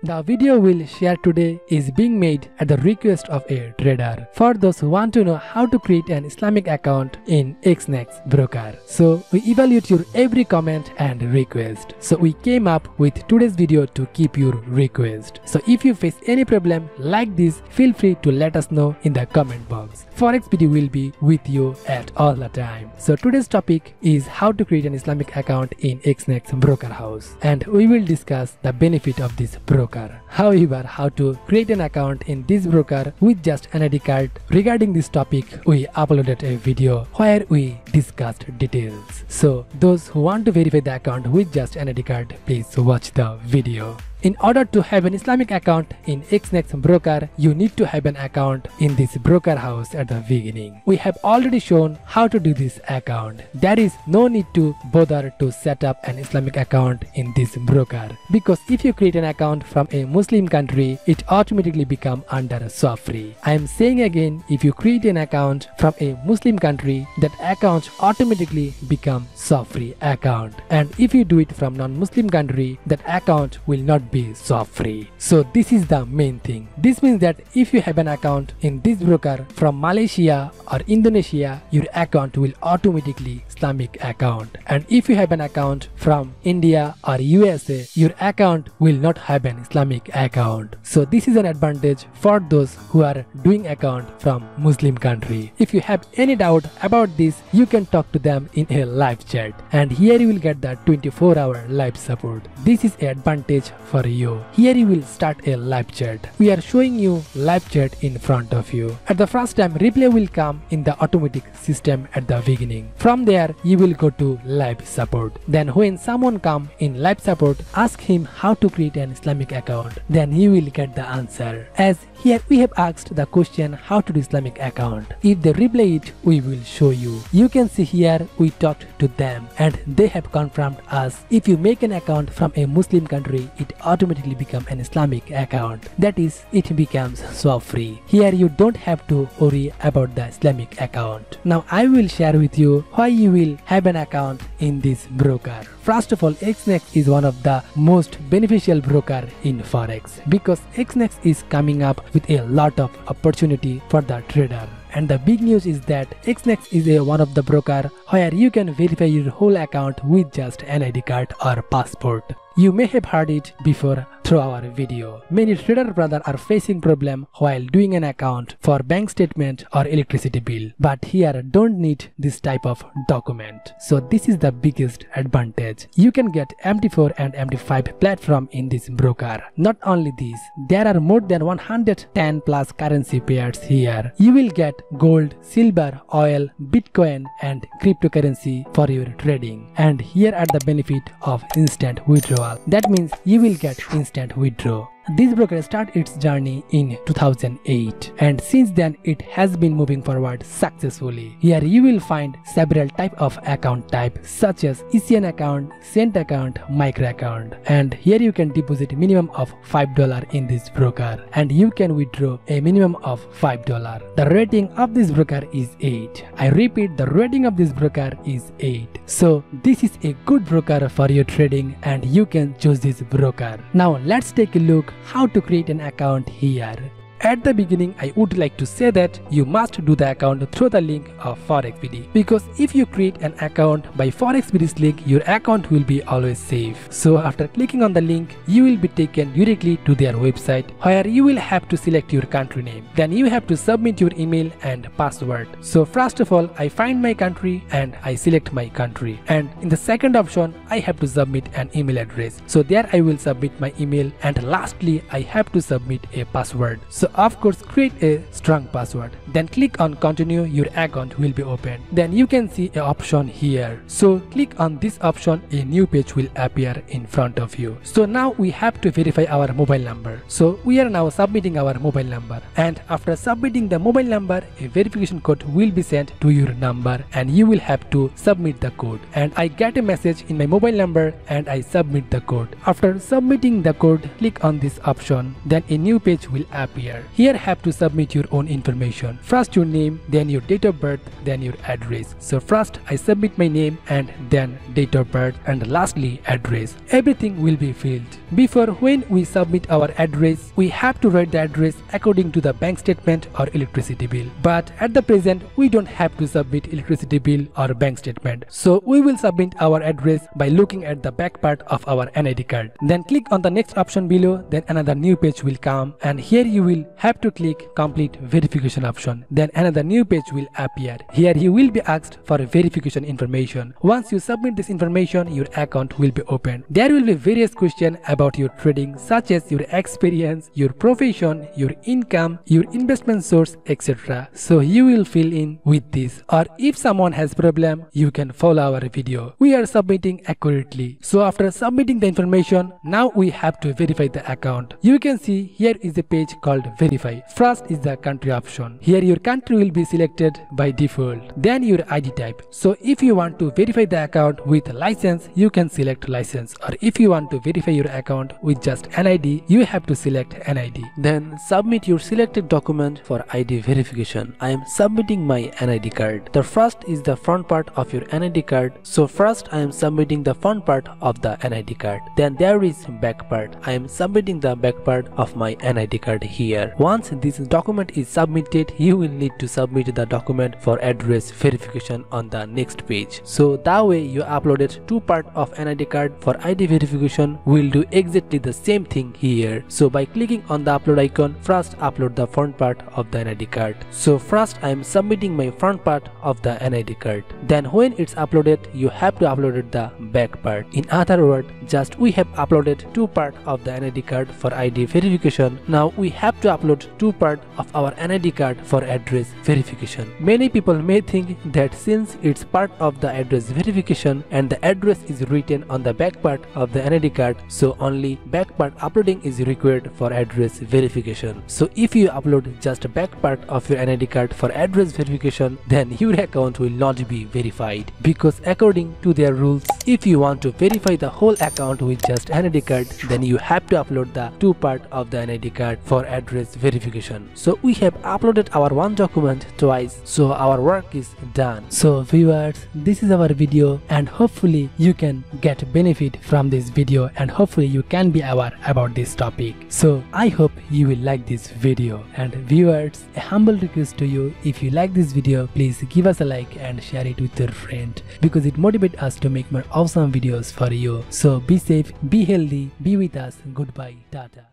The video we'll share today is being made at the request of a trader for those who want to know how to create an Islamic account in XNET broker. So we evaluate your every comment and request. So we came up with today's video to keep your request. So if you face any problem like this, feel free to let us know in the comment box. FOREX BD will be with you at all the time. So today's topic is how to create an Islamic account in XNET broker house, and we will discuss the benefit of this broker. However, how to create an account in this broker with just an ID card. Regarding this topic, we uploaded a video where we discussed details. So those who want to verify the account with just an ID card, please watch the video. In order to have an Islamic account in XNET broker, you need to have an account in this broker house at the beginning. We have already shown how to do this account. There is no need to bother to set up an Islamic account in this broker, because if you create an account from a Muslim country, it automatically becomes under swap free. I am saying again, if you create an account from a Muslim country, that account automatically becomes swap free account. And if you do it from non-Muslim country, that account will not be swap free. So this is the main thing. This means that if you have an account in this broker from Malaysia or Indonesia, your account will automatically Islamic account. And if you have an account from India or USA, your account will not have an Islamic account. So this is an advantage for those who are doing account from Muslim country. If you have any doubt about this, you can talk to them in a live chat, and here you will get the 24-hour live support. This is an advantage for you. Here you will start a live chat. We are showing you live chat in front of you. At the first time, replay will come in the automatic system at the beginning. From there, you will go to live support. Then when someone come in live support, ask him how to create an Islamic account. Then he will get the answer. As here we have asked the question how to do Islamic account. If they reply it, we will show you. You can see here we talked to them and they have confirmed us. If you make an account from a Muslim country, it automatically becomes an Islamic account. That is, it becomes swap free. Here you don't have to worry about the Islamic account. Now I will share with you why you will have an account in this broker. First of all, XNET is one of the most beneficial broker in Forex, because XNET is coming up with a lot of opportunity for the trader. And the big news is that XNET is one of the broker where you can verify your whole account with just an ID card or passport. You may have heard it before through our video. Many trader brothers are facing problem while doing an account for bank statement or electricity bill, but here don't need this type of document. So this is the biggest advantage. You can get MT4 and MT5 platform in this broker. Not only this, there are more than 110 plus currency pairs here. You will get gold, silver, oil, Bitcoin and cryptocurrency for your trading. And here are the benefit of instant withdrawal. That means you will get instant withdrawal. This broker started its journey in 2008, and since then it has been moving forward successfully. Here you will find several types of account type such as ECN account, cent account, micro account, and here you can deposit minimum of $5 in this broker and you can withdraw a minimum of $5. The rating of this broker is 8. I repeat, the rating of this broker is 8. So this is a good broker for your trading and you can choose this broker. Now let's take a look how to create an account here. At the beginning, I would like to say that you must do the account through the link of FOREX BD, because if you create an account by FOREX BD's link, your account will be always safe. So after clicking on the link, you will be taken directly to their website where you will have to select your country name. Then you have to submit your email and password. So first of all, I find my country and I select my country. And in the second option, I have to submit an email address. So there I will submit my email, and lastly, I have to submit a password. So of course, create a strong password. Then click on continue, your account will be opened. Then you can see an option here. So click on this option, a new page will appear in front of you. So now we have to verify our mobile number. So we are now submitting our mobile number, and after submitting the mobile number, a verification code will be sent to your number and you will have to submit the code. And I get a message in my mobile number and I submit the code. After submitting the code, click on this option, then a new page will appear. broker. Here have to submit your own information. First your name, then your date of birth, then your address. So first I submit my name and then date of birth and lastly address. Everything will be filled. Before when we submit our address, we have to write the address according to the bank statement or electricity bill. But at the present, we don't have to submit electricity bill or bank statement. So we will submit our address by looking at the back part of our NID card. Then click on the next option below, then another new page will come and here you will have to click complete verification option. Then another new page will appear. Here you will be asked for verification information. Once you submit this information, your account will be opened. There will be various questions about your trading such as your experience, your profession, your income, your investment source, etc. So you will fill in with this, or if someone has problem, you can follow our video. We are submitting accurately. So after submitting the information, now we have to verify the account. You can see here is a page called verify. First is the country option. Here your country will be selected by default. Then your ID type. So if you want to verify the account with license, you can select license, or if you want to verify your account with just NID, you have to select NID. Then submit your selected document for ID verification. I am submitting my NID card. The first is the front part of your NID card. So first I am submitting the front part of the NID card. Then there is back part. I am submitting the back part of my NID card here. Once this document is submitted, you will need to submit the document for address verification on the next page. So that way you uploaded two part of NID card for ID verification. We'll do exactly the same thing here. So by clicking on the upload icon, first upload the front part of the NID card. So first I am submitting my front part of the NID card. Then when it's uploaded, you have to upload the back part. In other words, just we have uploaded two part of the NID card for ID verification. Now we have to upload two part of our NID card for address verification. Many people may think that since it's part of the address verification and the address is written on the back part of the NID card, so only back part uploading is required for address verification. So if you upload just back part of your NID card for address verification, then your account will not be verified, because according to their rules, if you want to verify the whole account with just NID card, then you have to upload the two part of the NID card for address verification. So we have uploaded our one document twice, so our work is done. So viewers, this is our video and hopefully you can get benefit from this video and hopefully you can be aware about this topic. So I hope you will like this video. And viewers, a humble request to you, if you like this video, please give us a like and share it with your friend, because it motivates us to make more awesome videos for you. So be safe, be healthy, be with us. Goodbye, tata.